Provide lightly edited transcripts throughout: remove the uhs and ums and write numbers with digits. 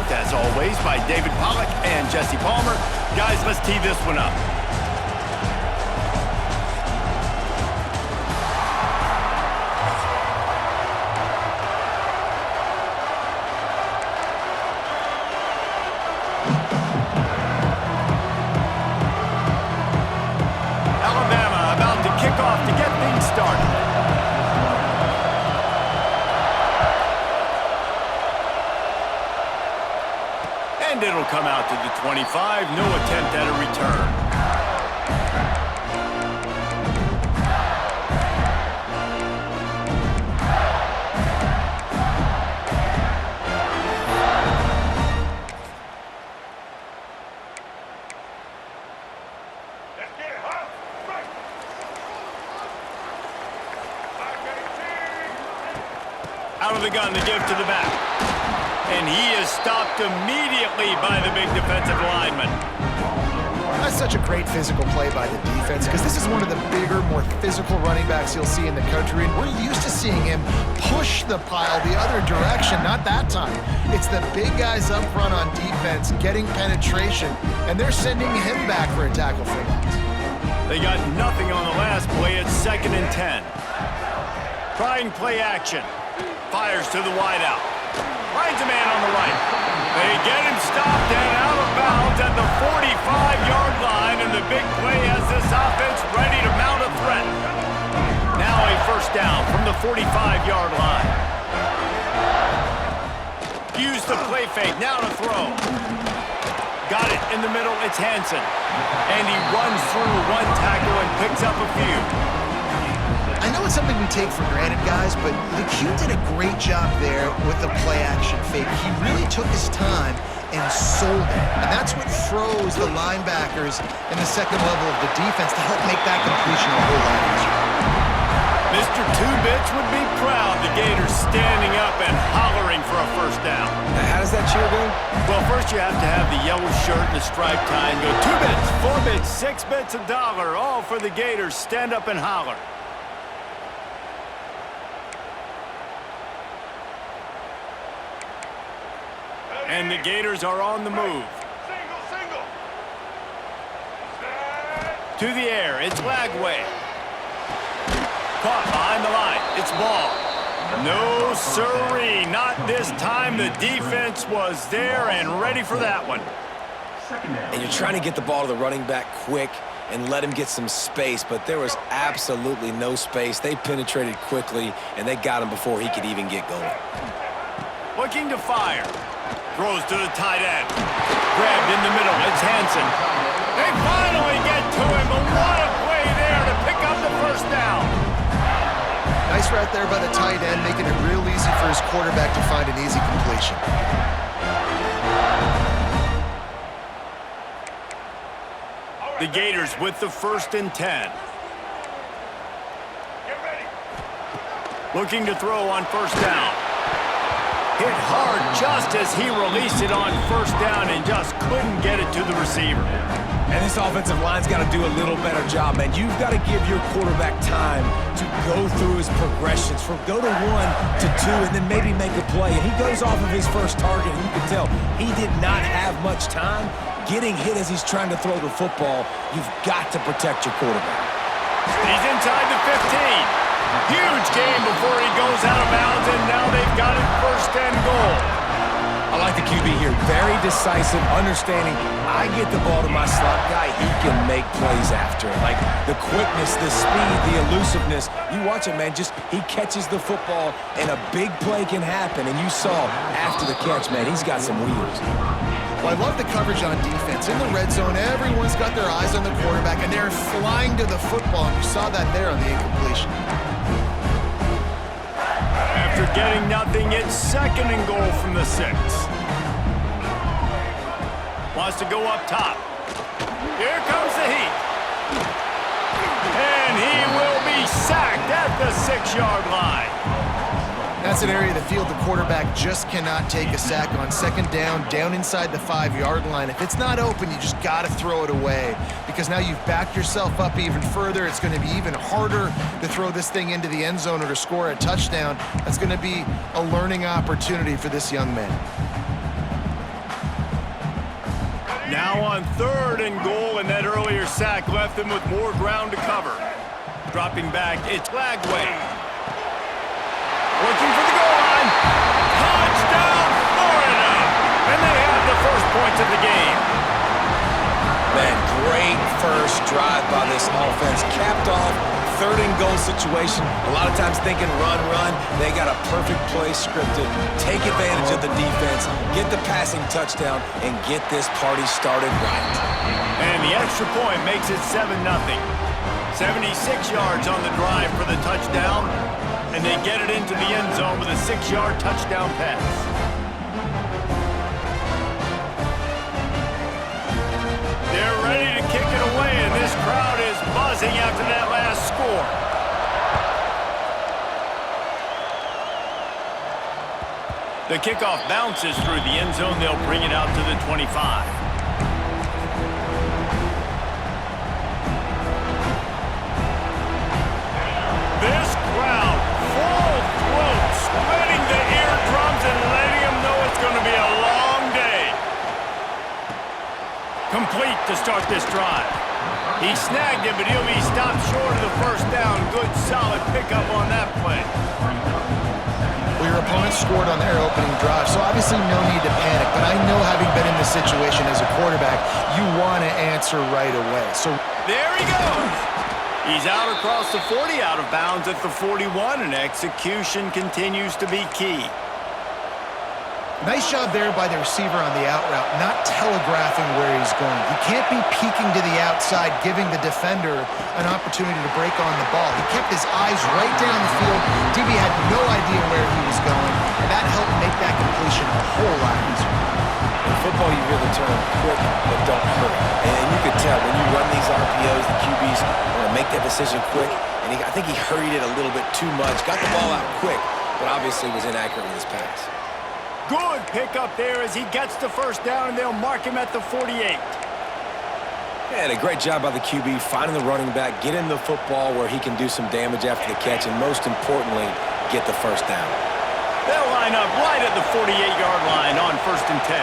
with, as always, by David Pollack and Jesse Palmer. Guys, let's tee this one up. Alabama about to kick off to get things started. And it'll come out to the 25. No attempt at a return. Out of the gun to give to the back. And he is stopped immediately by the big defensive lineman. That's such a great physical play by the defense, because this is one of the bigger, more physical running backs you'll see in the country, and we're used to seeing him push the pile the other direction. Not that time. It's the big guys up front on defense getting penetration, and they're sending him back for a tackle for loss. They got nothing on the last play. It's 2nd and 10. Trying play action. Fires to the wideout. Finds a man on the right. They get him stopped and out of bounds at the 45-yard line, and the big play has this offense ready to mount a threat. Now a first down from the 45-yard line. Use the play fake, now to throw. Got it in the middle, it's Hansen. And he runs through one tackle and picks up a few. I know it's something we take for granted, guys, but LeCue did a great job there with the play-action fake. He really took his time and sold it. And that's what froze the linebackers in the second level of the defense to help make that completion a whole lot easier. Mr. Two-Bits would be proud. The Gators standing up and hollering for a first down. How does that cheer go? Well, first you have to have the yellow shirt and the striped tie and go 2 bits, 4 bits, 6 bits, $1, all for the Gators. Stand up and holler. And the Gators are on the move. Single. To the air, it's Lagway. Caught behind the line, it's Ball. No siree, not this time. The defense was there and ready for that one. And you're trying to get the ball to the running back quick and let him get some space, but there was absolutely no space. They penetrated quickly, and they got him before he could even get going. Looking to fire. Throws to the tight end. Grabbed in the middle. It's Hansen. They finally get to him, but what a play there to pick up the first down. Nice route there by the tight end, making it real easy for his quarterback to find an easy completion. The Gators with the 1st and 10. Looking to throw on first down. Hit hard just as he released it on first down and just couldn't get it to the receiver. And this offensive line's got to do a little better job, man. You've got to give your quarterback time to go through his progressions from go to 1 to 2 and then maybe make a play. And he goes off of his first target, and you can tell he did not have much time getting hit as he's trying to throw the football. You've got to protect your quarterback. He's inside the 15. Huge game before he goes out of bounds, and now they've got it 1st and goal. I like the QB here. Very decisive, understanding. I get the ball to my slot guy, he can make plays after it. Like the quickness, the speed, the elusiveness. You watch it, man. Just he catches the football, and a big play can happen. And you saw after the catch, man, he's got some wheels. Well, I love the coverage on defense. In the red zone, everyone's got their eyes on the quarterback, and they're flying to the football, and you saw that there on the incompletion. After getting nothing, it's 2nd and goal from the 6. Wants to go up top. Here comes the heat. And he will be sacked at the 6-yard line. That's an area of the field the quarterback just cannot take a sack on. 2nd down inside the 5-yard line. If it's not open, you just got to throw it away, because now you've backed yourself up even further. It's going to be even harder to throw this thing into the end zone or to score a touchdown. That's going to be a learning opportunity for this young man. Now on 3rd and goal, and that earlier sack left them with more ground to cover. Dropping back, it's Lagway. Looking for the goal line. Touchdown, Florida! And they have the first points of the game. Man, great first drive by this offense. Capped off, 3rd and goal situation. A lot of times thinking run, run. They got a perfect play scripted. Take advantage of the defense, get the passing touchdown, and get this party started right. And the extra point makes it 7-0. 76 yards on the drive for the touchdown, and they get it into the end zone with a 6-yard touchdown pass. They're ready to kick it away, and this crowd is buzzing after that last score. The kickoff bounces through the end zone. They'll bring it out to the 25. This crowd, full throat, splitting the eardrums and letting them know it's going to be a long day. Complete to start this drive. He snagged it, but he'll be stopped short of the first down. Good, solid pickup on that play. Well, your opponent scored on their opening drive, so obviously no need to panic. But I know, having been in this situation as a quarterback, you want to answer right away. So there he goes. He's out across the 40, out of bounds at the 41, and execution continues to be key. Nice job there by the receiver on the out route, not telegraphing where he's going. He can't be peeking to the outside, giving the defender an opportunity to break on the ball. He kept his eyes right down the field. DB had no idea where he was going, and that helped make that completion a whole lot easier. In football, you hear the term quick but don't hurry. And you can tell when you run these RPOs, the QBs want to make that decision quick. And I think he hurried it a little bit too much. Got the ball out quick, but obviously was inaccurate with his pass. Good pickup there as he gets the first down, and they'll mark him at the 48. And a great job by the QB finding the running back, getting the football where he can do some damage after the catch, and most importantly, get the first down. They'll line up right at the 48-yard line on 1st and 10.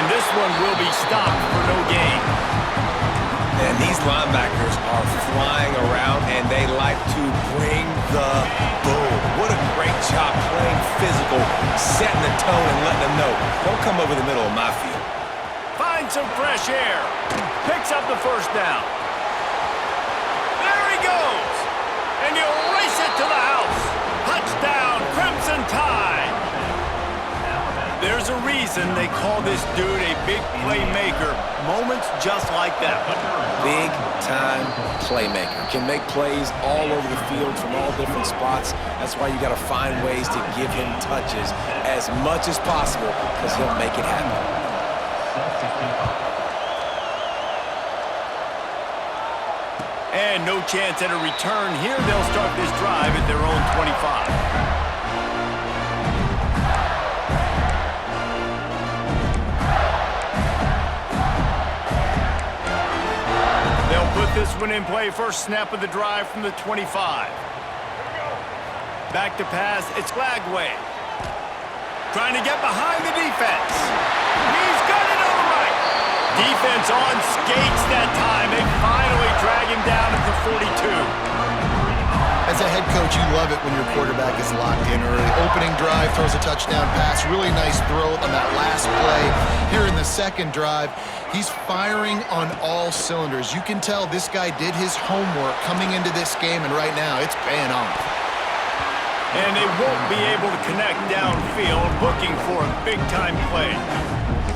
And this one will be stopped for no gain. And these linebackers are flying around, and they like to bring the boom. What a great job playing physical, setting the tone and letting them know, don't come over the middle of my field. Finds some fresh air. Picks up the first down. There he goes. And he'll race it to the house. Touchdown, Crimson Tide. There's a reason they call this dude a big playmaker. Moments just like that one. Big-time playmaker. Can make plays all over the field from all different spots. That's why you got to find ways to give him touches as much as possible, because he'll make it happen. And no chance at a return here. They'll start this drive at their own 25. Put this one in play. First snap of the drive from the 25. Back to pass. It's Lagway. Trying to get behind the defense. He's got it on the right. Defense on skates that time. They finally drag him down at the 42. As a head coach, you love it when your quarterback is locked in early. Opening drive, throws a touchdown pass. Really nice throw on that last play. Here in the second drive, he's firing on all cylinders. You can tell this guy did his homework coming into this game, and right now it's paying off. And they won't be able to connect downfield, looking for a big-time play.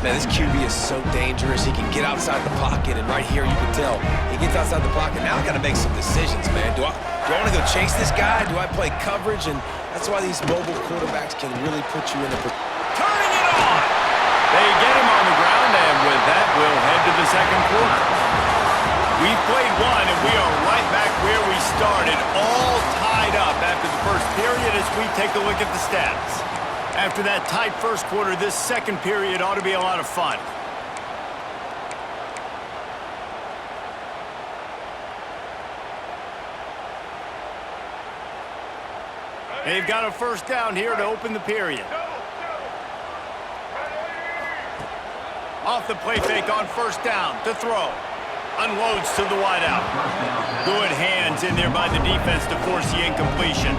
Man, this QB is so dangerous. He can get outside the pocket, and right here you can tell he gets outside the pocket. Now I got to make some decisions, man. Do I want to go chase this guy? Do I play coverage? And that's why these mobile quarterbacks can really put you in a... Turning it on! They get him on the ground, and with that, we'll head to the second quarter. We've played one, and we are right back where we started, all tied up after the first period as we take a look at the stats. After that tight first quarter, this second period ought to be a lot of fun. They've got a first down here to open the period. Off the play fake on first down to throw. Unloads to the wideout. Good hands in there by the defense to force the incompletion.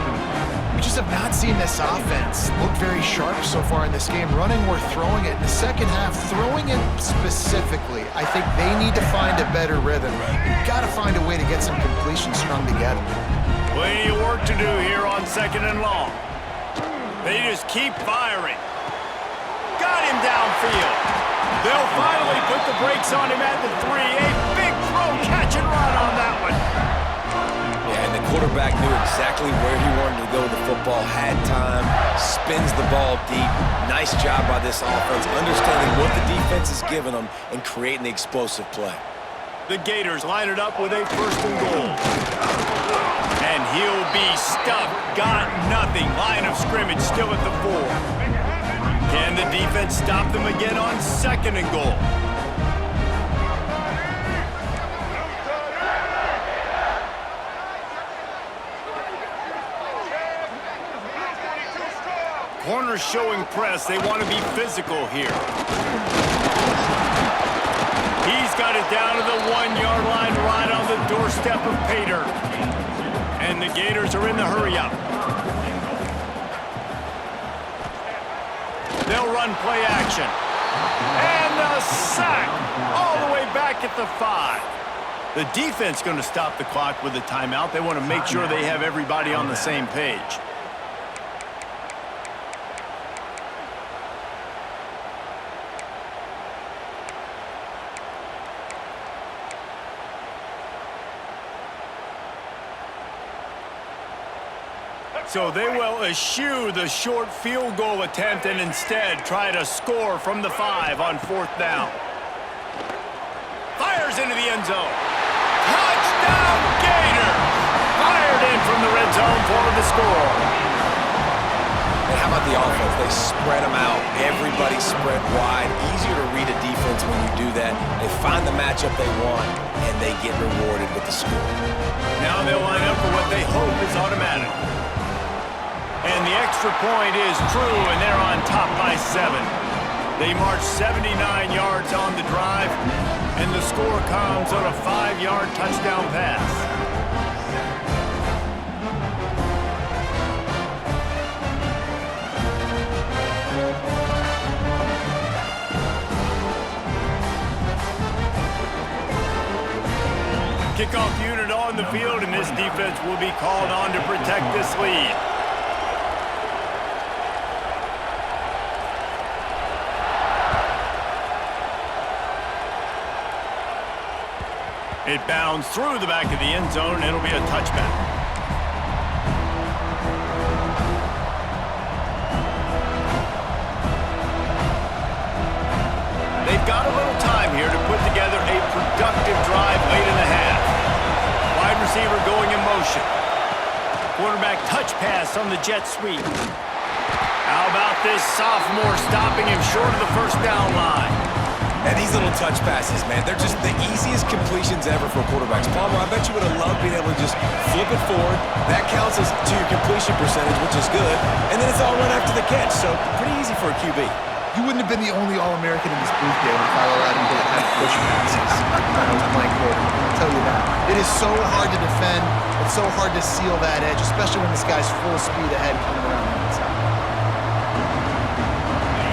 We just have not seen this offense look very sharp so far in this game, running or throwing it. In the second half, throwing it specifically, I think they need to find a better rhythm. You've got to find a way to get some completions strung together. Plenty of work to do here on 2nd and long. They just keep firing. Got him downfield. They'll finally put the brakes on him at the 3. A big throw, catch and run on that one. Yeah, and the quarterback knew exactly where he wanted to go with the football, had time, spins the ball deep. Nice job by this offense, understanding what the defense is giving them and creating the explosive play. The Gators line it up with a 1st and goal. And he'll be stuffed. Got nothing. Line of scrimmage still at the 4. Can the defense stop them again on 2nd and goal? Corners showing press. They want to be physical here. He's got it down to the 1-yard line right on the doorstep of Pater. And the Gators are in the hurry-up. They'll run play action. And a sack all the way back at the 5. The defense going to stop the clock with a timeout. They want to make sure they have everybody on the same page. So they will eschew the short field goal attempt and instead try to score from the 5 on 4th down. Fires into the end zone. Touchdown Gators! Fired in from the red zone for the score. And how about the offense? They spread them out. Everybody spread wide. Easier to read a defense when you do that. They find the matchup they want, and they get rewarded with the score. Now they'll line up for what they hope is automatic. And the extra point is true, and they're on top by 7. They march 79 yards on the drive, and the score comes on a 5-yard touchdown pass. Kickoff unit on the field, and this defense will be called on to protect this lead. It bounds through the back of the end zone, and it'll be a touchback. They've got a little time here to put together a productive drive late in the half. Wide receiver going in motion. Quarterback touch pass on the jet sweep. How about this sophomore stopping him short of the 1st down line? And these little touch passes, man, they're just the easiest completions ever for quarterbacks. Palmer, I bet you would have loved being able to just flip it forward. That counts as to your completion percentage, which is good. And then it's all run after the catch, so pretty easy for a QB. You wouldn't have been the only All-American in this booth game if I allowed him to have push passes when I was playing quarterback. I'll tell you that. It is so hard to defend. It's so hard to seal that edge, especially when this guy's full speed ahead coming around the outside.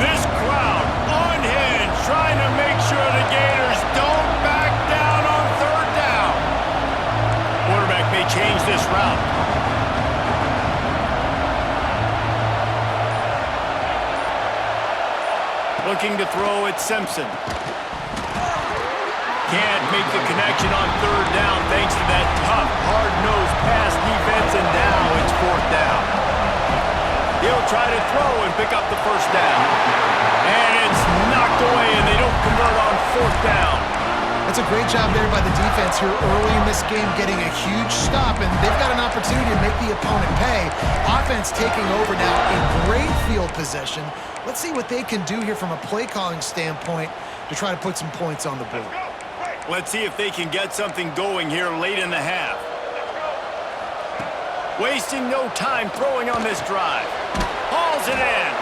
This crowd unhinged, trying to make sure the Gators don't back down on 3rd down. Quarterback may change this route. Looking to throw at Simpson. Can't make the connection on 3rd down thanks to that tough, hard-nosed pass defense, and now it's 4th down. He'll try to throw and pick up the 1st down. And it's knocked away, and they don't convert on 4th down. That's a great job there by the defense here early in this game, getting a huge stop, and they've got an opportunity to make the opponent pay. Offense taking over now, a great field possession. Let's see what they can do here from a play-calling standpoint to try to put some points on the board. Let's see if they can get something going here late in the half. Wasting no time throwing on this drive. Hauls it in.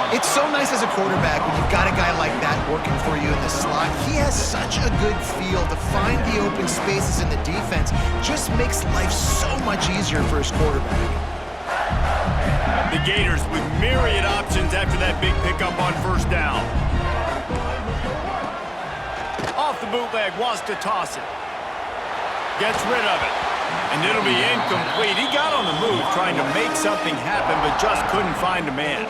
It's so nice as a quarterback when you've got a guy like that working for you in the slot. He has such a good feel to find the open spaces in the defense. Just makes life so much easier for his quarterback. The Gators with myriad options after that big pickup on first down. Off the bootleg, wants to toss it. Gets rid of it. And it'll be incomplete. He got on the move trying to make something happen, but just couldn't find a man.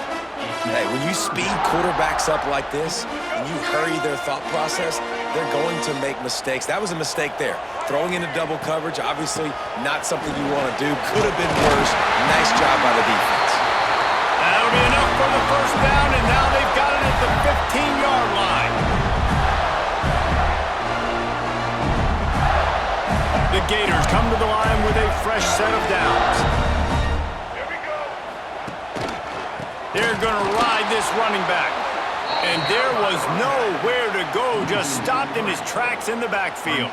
Hey, when you speed quarterbacks up like this and you hurry their thought process, they're going to make mistakes. That was a mistake there. Throwing into double coverage, obviously not something you want to do. Could have been worse. Nice job by the defense. That'll be enough for the first down, and now they've got it at the 15-yard line. The Gators come to the line with a fresh set of downs. Here we go. They're going to ride this running back. And there was nowhere to go, just stopped in his tracks in the backfield.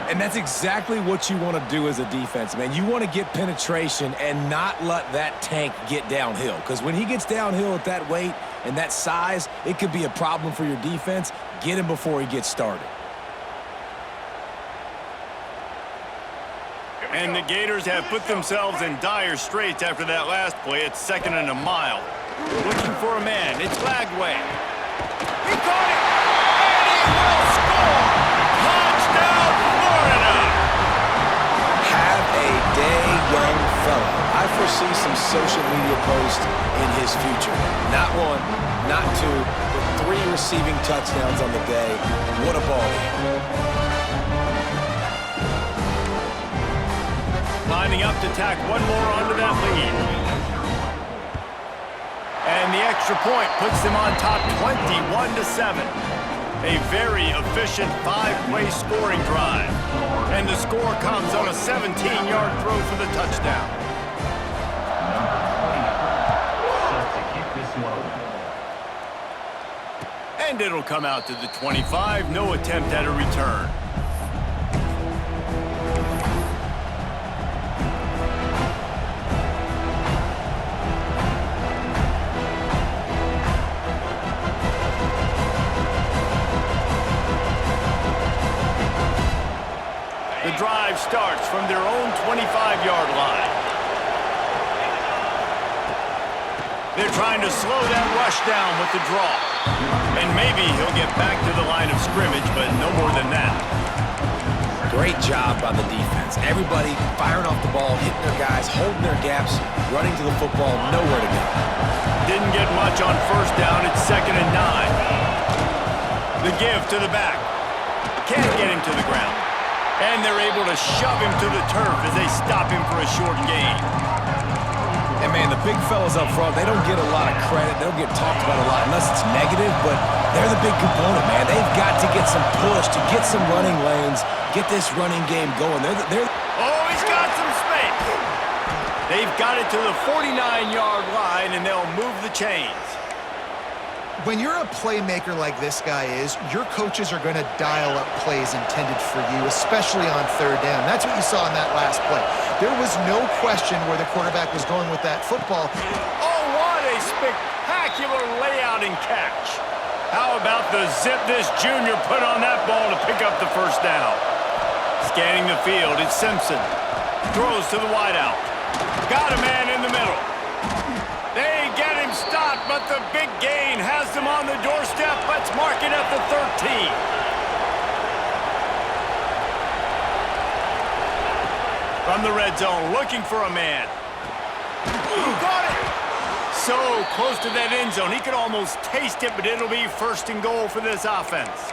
And that's exactly what you want to do as a defense, man. You want to get penetration and not let that tank get downhill. Because when he gets downhill at that weight and that size, it could be a problem for your defense. Get him before he gets started. And the Gators have put themselves in dire straits after that last play. It's 2nd and a mile. Looking for a man. It's Lagway. He caught it! And he will score! Touchdown, Florida! Have a day, young fella. I foresee some social media posts in his future. Not one, not two, but 3 receiving touchdowns on the day. What a ball game. Lining up to tack one more onto that lead. And the extra point puts them on top 21-7. A very efficient 5-play scoring drive. And the score comes on a 17-yard throw for the touchdown. And it'll come out to the 25. No attempt at a return. The drive starts from their own 25-yard line. They're trying to slow that rush down with the draw. And maybe he'll get back to the line of scrimmage, but no more than that. Great job by the defense. Everybody firing off the ball, hitting their guys, holding their gaps, running to the football, nowhere to go. Didn't get much on first down. It's 2nd and 9. The give to the back. Can't get him to the ground. And they're able to shove him to the turf as they stop him for a short gain. And, man, the big fellas up front, they don't get a lot of credit. They don't get talked about a lot unless it's negative, but they're the big component, man. They've got to get some push, to get some running lanes, get this running game going. Oh, he's got some space. They've got it to the 49-yard line, and they'll move the chains. When you're a playmaker like this guy is, your coaches are going to dial up plays intended for you, especially on third down. That's what you saw in that last play. There was no question where the quarterback was going with that football. Oh, what a spectacular layout and catch. How about the zip this junior put on that ball to pick up the first down? Scanning the field, it's Simpson. Throws to the wideout. Got a man in the middle. They get him stopped, but the big gain has them on the doorstep. Let's mark it at the 13. From the red zone, looking for a man. He got it. So close to that end zone, he could almost taste it, but it'll be 1st and goal for this offense.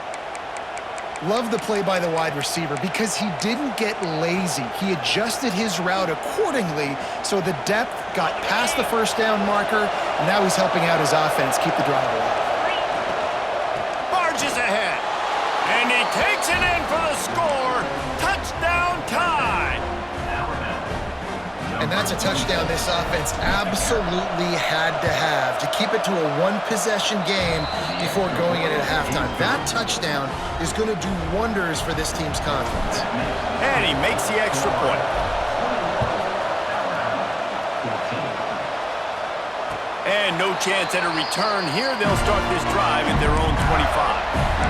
Love the play by the wide receiver because he didn't get lazy. He adjusted his route accordingly, so the depth got past the first down marker, and now he's helping out his offense keep the drive alive. Barges ahead, and he takes it in for the score. Touchdown time. And that's a touchdown this offense absolutely had to have to keep it to a one-possession game before going in at halftime. That touchdown is going to do wonders for this team's confidence. And he makes the extra point. And no chance at a return here. They'll start this drive at their own 25.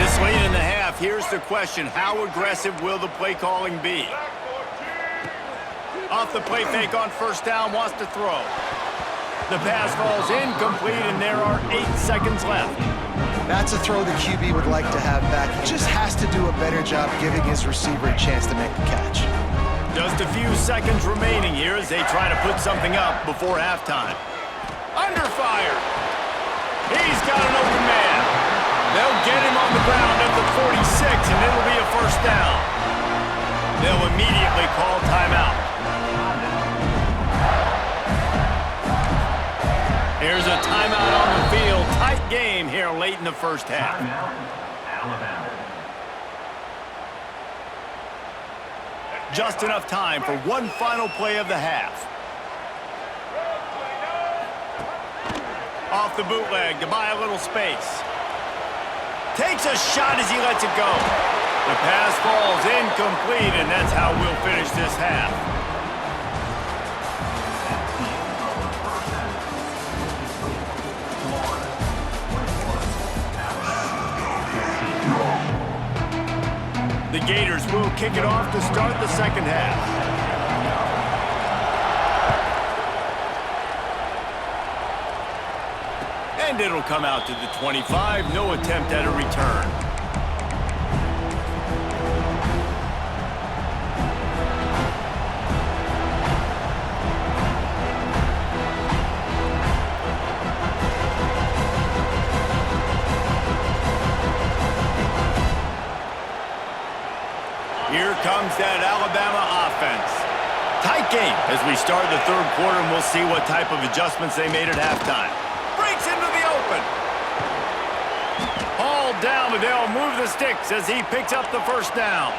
This late in the half, here's the question. How aggressive will the play calling be? Off the play fake on first down, wants to throw. The pass falls incomplete, and there are 8 seconds left. That's a throw the QB would like to have back. He just has to do a better job giving his receiver a chance to make the catch. Just a few seconds remaining here as they try to put something up before halftime. Under fire. He's got an open man. They'll get him on the ground at the 46, and it'll be a first down. They'll immediately call timeout. Here's a timeout on the field. Tight game here late in the first half. Alabama. Just enough time for one final play of the half. Off the bootleg to buy a little space. Takes a shot as he lets it go. The pass falls incomplete, and that's how we'll finish this half. The Gators will kick it off to start the second half. And it'll come out to the 25. No attempt at a return. Here comes that Alabama offense. Tight game as we start the third quarter, and we'll see what type of adjustments they made at halftime. Breaks into the open. Hauled down, but they'll move the sticks as he picks up the first down.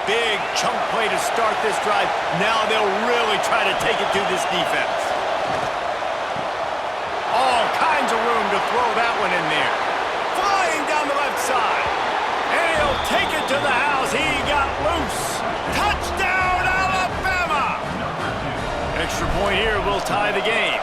Big chunk play to start this drive. Now they'll really try to take it to this defense. All kinds of room to throw that one in there. Flying down the left side. And he'll take it to the house. He got loose. Touchdown, Alabama! Extra point here will tie the game.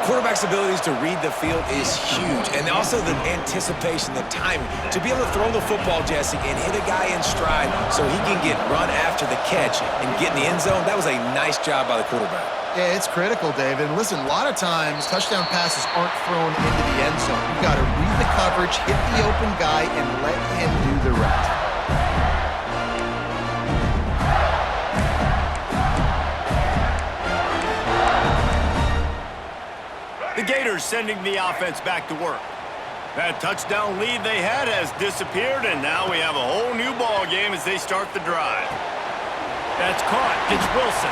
Quarterback's abilities to read the field is huge, and also the anticipation, the timing. To be able to throw the football, Jesse, and hit a guy in stride so he can get run after the catch and get in the end zone, that was a nice job by the quarterback. Yeah, it's critical, David. And listen, a lot of times touchdown passes aren't thrown into the end zone. You've got to read the coverage, hit the open guy, and let him do the rest. The Gators sending the offense back to work. That touchdown lead they had has disappeared, and now we have a whole new ball game as they start the drive. That's caught. It's Wilson.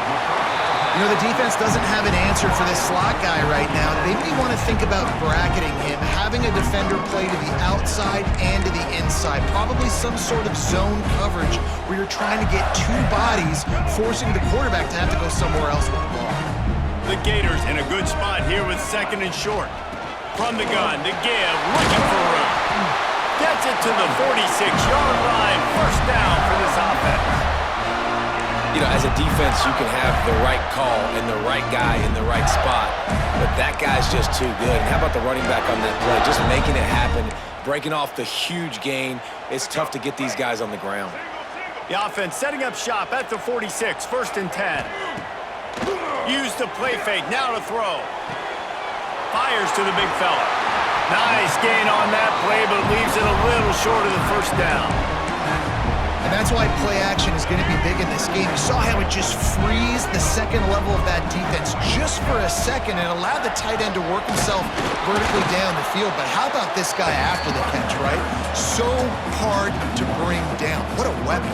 You know, the defense doesn't have an answer for this slot guy right now. They may want to think about bracketing him, having a defender play to the outside and to the inside. Probably some sort of zone coverage where you're trying to get two bodies, forcing the quarterback to have to go somewhere else with the ball. The Gators in a good spot here with second and short. From the gun, the give, looking for room. Gets it to the 46-yard line. First down for this offense. You know, as a defense, you can have the right call and the right guy in the right spot, but that guy's just too good. And how about the running back on that play? Just making it happen, breaking off the huge gain. It's tough to get these guys on the ground. The offense setting up shop at the 46, first and 10. Use the play fake, now to throw. Fires to the big fella. Nice gain on that play, but leaves it a little short of the first down. And that's why play action is going to be big in this game. You saw how it just frees the second level of that defense just for a second and allowed the tight end to work himself vertically down the field. But how about this guy after the catch, right? So hard to bring down. What a weapon.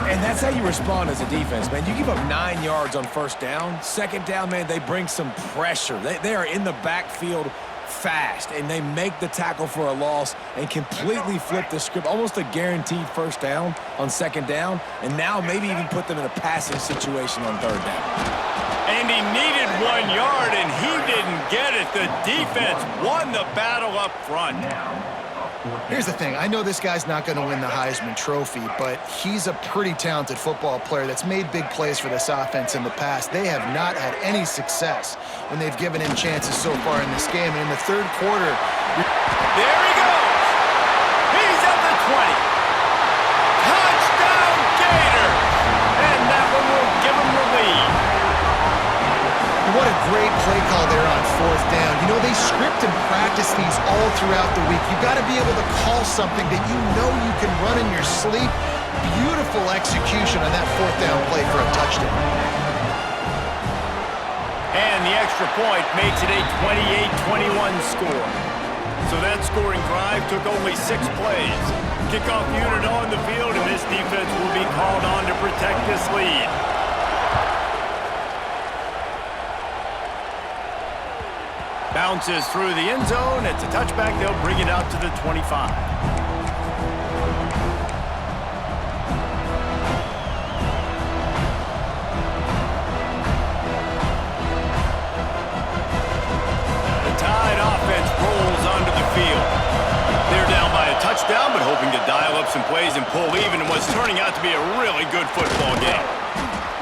And that's how you respond as a defense, man. You give up 9 yards on first down. Second down, man, they bring some pressure. They are in the backfield fast, and they make the tackle for a loss and completely flip the script. Almost a guaranteed first down on second down, and now maybe even put them in a passing situation on third down. And he needed 1 yard, and he didn't get it. The defense won the battle up front. Here's the thing. I know this guy's not going to win the Heisman Trophy, but he's a pretty talented football player that's made big plays for this offense in the past. They have not had any success when they've given him chances so far in this game. And in the third quarter... There he goes! He's at the 20. Touchdown, Gators! And that one will give him the lead. What a great play call there on fourth down. You know, they script and practice these all throughout the week. You've got to be able to call something that you know you can run in your sleep. Beautiful execution on that fourth down play for a touchdown. And the extra point makes it a 28-21 score. So that scoring drive took only 6 plays. Kickoff unit on the field, and this defense will be called on to protect this lead. Bounces through the end zone. It's a touchback. They'll bring it out to the 25. The Tide offense rolls onto the field. They're down by a touchdown, but hoping to dial up some plays and pull even in what's turning out to be a really good football game.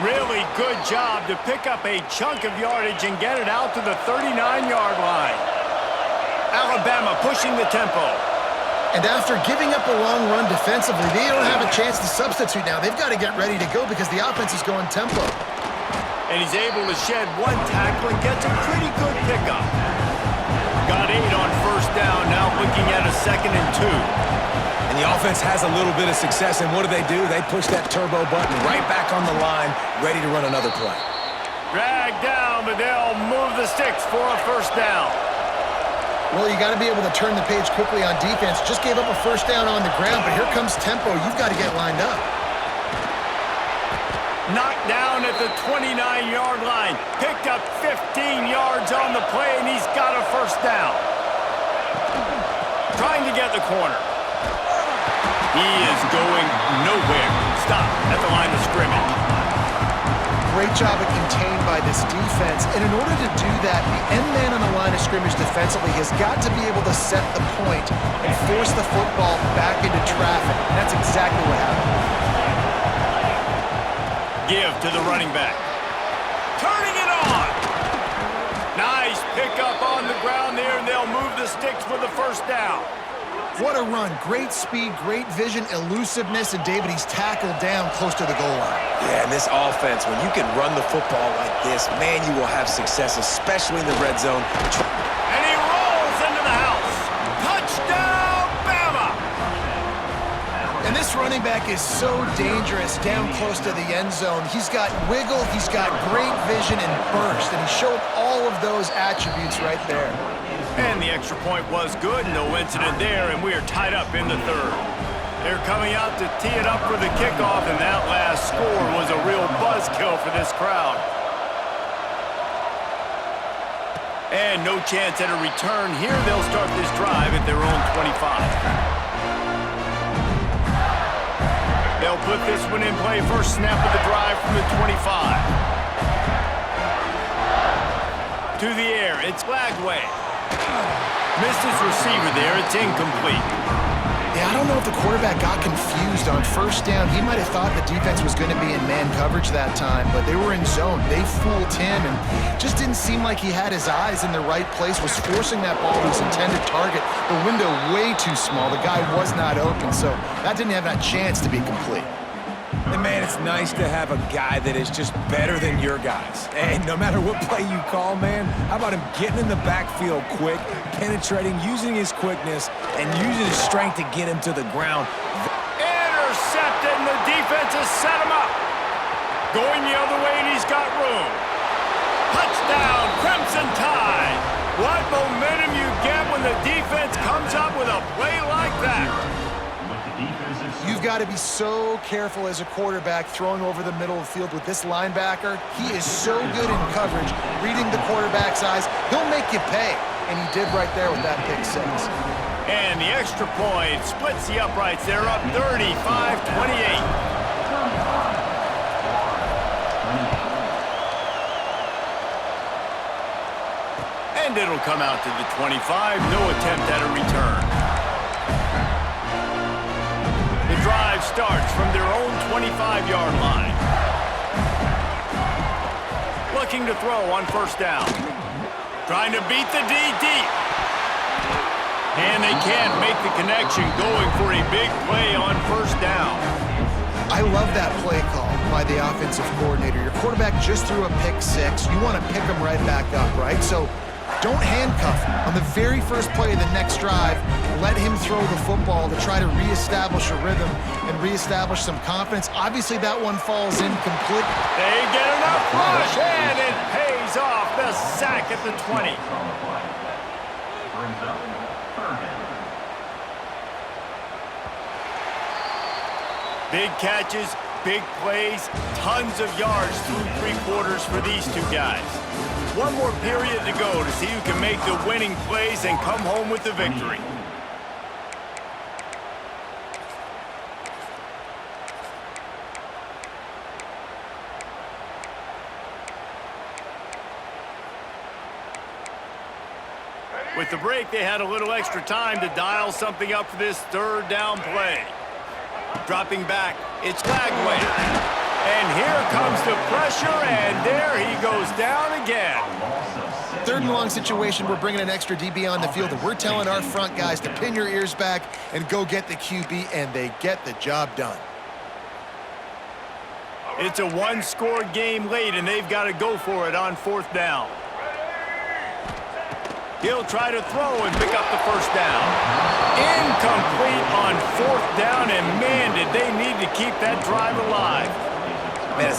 Really good job to pick up a chunk of yardage and get it out to the 39-yard line. Alabama pushing the tempo. And after giving up a long run defensively, they don't have a chance to substitute now. They've got to get ready to go because the offense is going tempo. And he's able to shed one tackle and gets a pretty good pickup. Got 8 on first down, now looking at a 2nd and 2. And the offense has a little bit of success, and what do? They push that turbo button right back on the line, ready to run another play. Dragged down, but they'll move the sticks for a first down. Well, you got to be able to turn the page quickly on defense. Just gave up a first down on the ground, but here comes tempo. You've got to get lined up. Knocked down at the 29-yard line. Picked up 15 yards on the play, and he's got a first down. Trying to get the corner. He is going nowhere. Stop at the line of scrimmage. Great job of contained by this defense. And in order to do that, the end man on the line of scrimmage defensively has got to be able to set the point and force the football back into traffic. And that's exactly what happened. Give to the running back. Turning it on. Nice pickup on the ground there, and they'll move the sticks for the first down. What a run. Great speed, great vision, elusiveness, and David, he's tackled down close to the goal line. Yeah, and this offense, when you can run the football like this, man, you will have success, especially in the red zone. And he rolls into the house. Touchdown, Bama! And this running back is so dangerous down close to the end zone. He's got wiggle, he's got great vision and burst, and he showed all of those attributes right there. And the extra point was good, no incident there, and we are tied up in the third. They're coming out to tee it up for the kickoff, and that last score was a real buzzkill for this crowd. And no chance at a return here. They'll start this drive at their own 25. They'll put this one in play. First snap of the drive from the 25. To the air, it's Lagway. Missed his receiver there. It's incomplete. Yeah, I don't know if the quarterback got confused on first down. He might have thought the defense was going to be in man coverage that time, but they were in zone. They fooled him and just didn't seem like he had his eyes in the right place, was forcing that ball to his intended target. The window way too small. The guy was not open, so that didn't have that chance to be complete. And, man, it's nice to have a guy that is just better than your guys. And no matter what play you call, man, how about him getting in the backfield quick, penetrating, using his quickness, and using his strength to get him to the ground. Intercepted, and the defense has set him up. Going the other way, and he's got room. Touchdown, Crimson Tide. What momentum you get when the defense comes up with a play like that. You've got to be so careful as a quarterback throwing over the middle of the field with this linebacker. He is so good in coverage, reading the quarterback's eyes. He'll make you pay, and he did right there with that pick six. And the extra point splits the uprights. They're up 35-28. And it'll come out to the 25. No attempt at a return. starts from their own 25-yard line. Looking to throw on first down. Trying to beat the D deep. And they can't make the connection, going for a big play on first down. I love that play call by the offensive coordinator. Your quarterback just threw a pick six. You want to pick him right back up, right? So don't handcuff him. On the very first play of the next drive, let him throw the football to try to reestablish a rhythm and reestablish some confidence. Obviously, that one falls incomplete. They get enough push, and it pays off. The sack at the 20. On the play. Brings up third down. Big catches, big plays, tons of yards through three quarters for these two guys. One more period to go to see who can make the winning plays and come home with the victory. With the break, they had a little extra time to dial something up for this third down play. Dropping back, it's Lagway. And here comes the pressure, and there he goes down again. Third and long situation, we're bringing an extra DB on the field, and we're telling our front guys to pin your ears back and go get the QB, and they get the job done. It's a one-score game late, and they've got to go for it on fourth down. He'll try to throw and pick up the first down. Incomplete on fourth down, and man, did they need to keep that drive alive. Man, as a